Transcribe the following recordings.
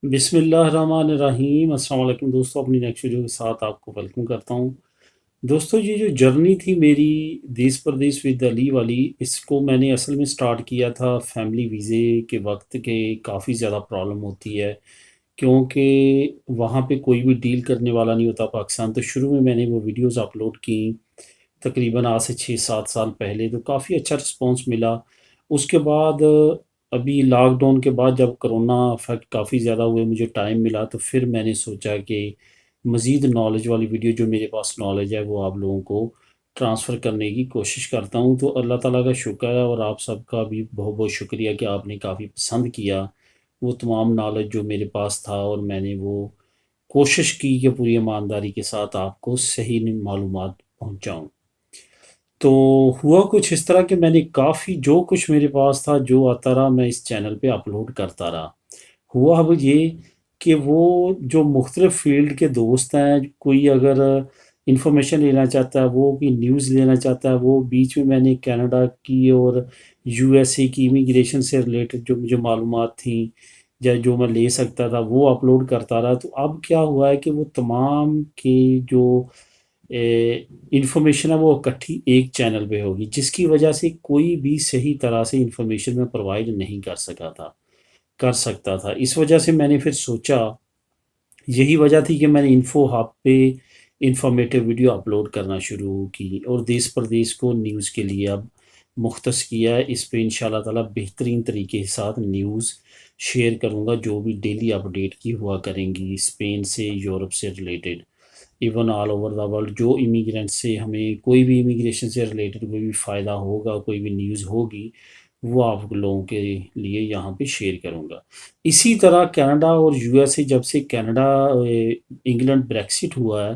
بسم اللہ الرحمن الرحیم۔ السلام علیکم دوستوں، اپنی نیکسٹ ویڈیو کے ساتھ آپ کو ویلکم کرتا ہوں۔ دوستوں، یہ جو جرنی تھی میری دیس پردیس ود علی والی، اس کو میں نے اصل میں سٹارٹ کیا تھا فیملی ویزے کے وقت کے کافی زیادہ پرابلم ہوتی ہے، کیونکہ وہاں پہ کوئی بھی ڈیل کرنے والا نہیں ہوتا پاکستان۔ تو شروع میں نے وہ ویڈیوز اپلوڈ کی تقریباً آج سے 6-7 سال پہلے، تو کافی اچھا رسپانس ملا۔ اس کے بعد ابھی لاک ڈاؤن کے بعد جب کرونا افیکٹ کافی زیادہ ہوئے، مجھے ٹائم ملا تو پھر میں نے سوچا کہ مزید نالج والی ویڈیو، جو میرے پاس نالج ہے، وہ آپ لوگوں کو ٹرانسفر کرنے کی کوشش کرتا ہوں۔ تو اللہ تعالیٰ کا شکر ہے، اور آپ سب کا بھی بہت بہت شکریہ کہ آپ نے کافی پسند کیا وہ تمام نالج جو میرے پاس تھا، اور میں نے وہ کوشش کی کہ پوری ایمانداری کے ساتھ آپ کو صحیح معلومات پہنچاؤں۔ تو ہوا کچھ اس طرح کہ میں نے کافی جو کچھ میرے پاس تھا، جو آتا رہا، میں اس چینل پہ اپلوڈ کرتا رہا۔ ہوا اب یہ کہ وہ جو مختلف فیلڈ کے دوست ہیں، کوئی اگر انفارمیشن لینا چاہتا ہے، وہ بھی نیوز لینا چاہتا ہے، وہ بیچ میں نے کینیڈا کی اور یو ایس اے کی امیگریشن سے ریلیٹڈ جو مجھے معلومات تھیں یا جو میں لے سکتا تھا، وہ اپلوڈ کرتا رہا۔ تو اب کیا ہوا ہے کہ وہ تمام کی جو انفارمیشن ہے وہ اکٹھی ایک چینل پہ ہوگی، جس کی وجہ سے کوئی بھی صحیح طرح سے انفارمیشن میں پرووائڈ نہیں کر سکتا تھا۔ اس وجہ سے میں نے پھر سوچا، یہی وجہ تھی کہ میں نے انفو ہب پہ انفارمیٹیو ویڈیو اپلوڈ کرنا شروع کی، اور دیس پردیس کو نیوز کے لیے اب مختص کیا ہے۔ اس پہ انشاءاللہ تعالیٰ بہترین طریقے کے ساتھ نیوز شیئر کروں گا، جو بھی ڈیلی اپڈیٹ کی ہوا کریں گی اسپین سے، یورپ سے related, even all over the world. جو امیگرینٹ سے ہمیں کوئی بھی امیگریشن سے ریلیٹڈ کوئی بھی فائدہ ہوگا، کوئی بھی نیوز ہوگی، وہ آپ لوگوں کے لیے یہاں پہ شیئر کروں گا۔ اسی طرح کینیڈا اور یو ایس اے، جب سے کینیڈا انگلینڈ بریکسٹ ہوا ہے،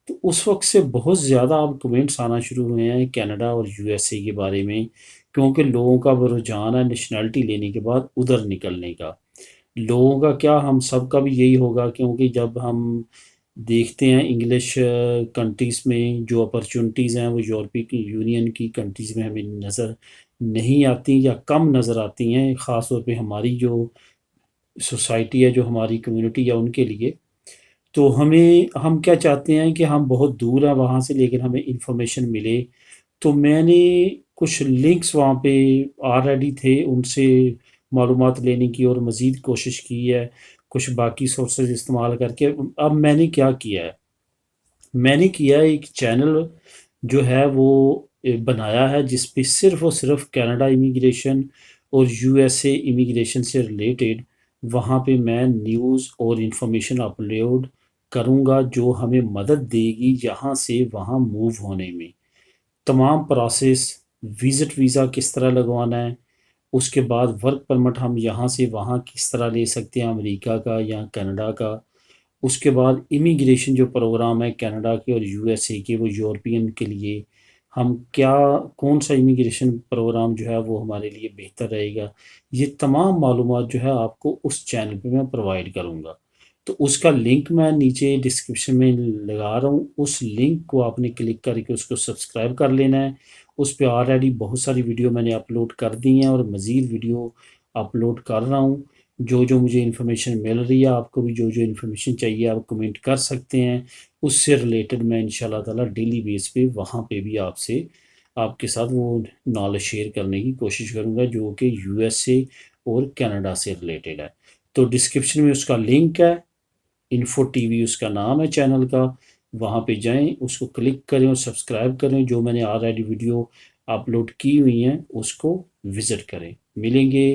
تو اس وقت سے بہت زیادہ اب کمنٹس آنا شروع ہوئے ہیں کینیڈا اور یو ایس اے کے بارے میں، کیونکہ لوگوں کا وہ رجحان ہے نیشنلٹی لینے کے بعد ادھر نکلنے کا۔ لوگوں کا کیا، ہم سب کا بھی یہی ہوگا، کیونکہ جب ہم دیکھتے ہیں انگلش کنٹریز میں جو اپرچونٹیز ہیں، وہ یورپی یونین کی کنٹریز میں ہمیں نظر نہیں آتی یا کم نظر آتی ہیں، خاص طور پہ ہماری جو سوسائٹی ہے، جو ہماری کمیونٹی ہے، ان کے لیے۔ تو ہم کیا چاہتے ہیں کہ ہم بہت دور ہیں وہاں سے، لیکن ہمیں انفارمیشن ملے۔ تو میں نے کچھ لنکس وہاں پہ آلریڈی تھے، ان سے معلومات لینے کی اور مزید کوشش کی ہے، کچھ باقی سورسز استعمال کر کے۔ اب میں نے کیا کیا ہے، میں نے کیا ہے ایک چینل جو ہے وہ بنایا ہے، جس پہ صرف اور صرف کینیڈا امیگریشن اور یو ایس اے امیگریشن سے ریلیٹڈ وہاں پہ میں نیوز اور انفارمیشن اپلوڈ کروں گا، جو ہمیں مدد دے گی یہاں سے وہاں موو ہونے میں۔ تمام پروسیس، وزٹ ویزا کس طرح لگوانا ہے، اس کے بعد ورک پرمٹ ہم یہاں سے وہاں کس طرح لے سکتے ہیں، امریکہ کا یا کینیڈا کا۔ اس کے بعد امیگریشن جو پروگرام ہے کینیڈا کے اور یو ایس اے کے، وہ یورپین کے لیے ہم کون سا امیگریشن پروگرام جو ہے وہ ہمارے لیے بہتر رہے گا، یہ تمام معلومات جو ہے آپ کو اس چینل پہ میں پرووائڈ کروں گا۔ تو اس کا لنک میں نیچے ڈسکرپشن میں لگا رہا ہوں، اس لنک کو آپ نے کلک کر کے اس کو سبسکرائب کر لینا ہے۔ اس پہ آلریڈی بہت ساری ویڈیو میں نے اپلوڈ کر دی ہیں، اور مزید ویڈیو اپلوڈ کر رہا ہوں۔ جو مجھے انفارمیشن مل رہی ہے، آپ کو بھی جو انفارمیشن چاہیے آپ کمنٹ کر سکتے ہیں، اس سے ریلیٹڈ میں انشاءاللہ تعالیٰ ڈیلی بیس پہ وہاں پہ بھی آپ کے ساتھ وہ نالج شیئر کرنے کی کوشش کروں گا، جو کہ یو ایس اے اور کینیڈا سے ریلیٹڈ ہے۔ تو ڈسکرپشن میں اس کا لنک ہے، انفو ٹی وی اس کا نام ہے چینل کا، وہاں پہ جائیں، اس کو کلک کریں اور سبسکرائب کریں۔ جو میں نے آلریڈی ویڈیو اپلوڈ کی ہوئی ہیں اس کو وزٹ کریں۔ ملیں گے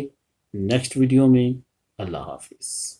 نیکسٹ ویڈیو میں۔ اللہ حافظ۔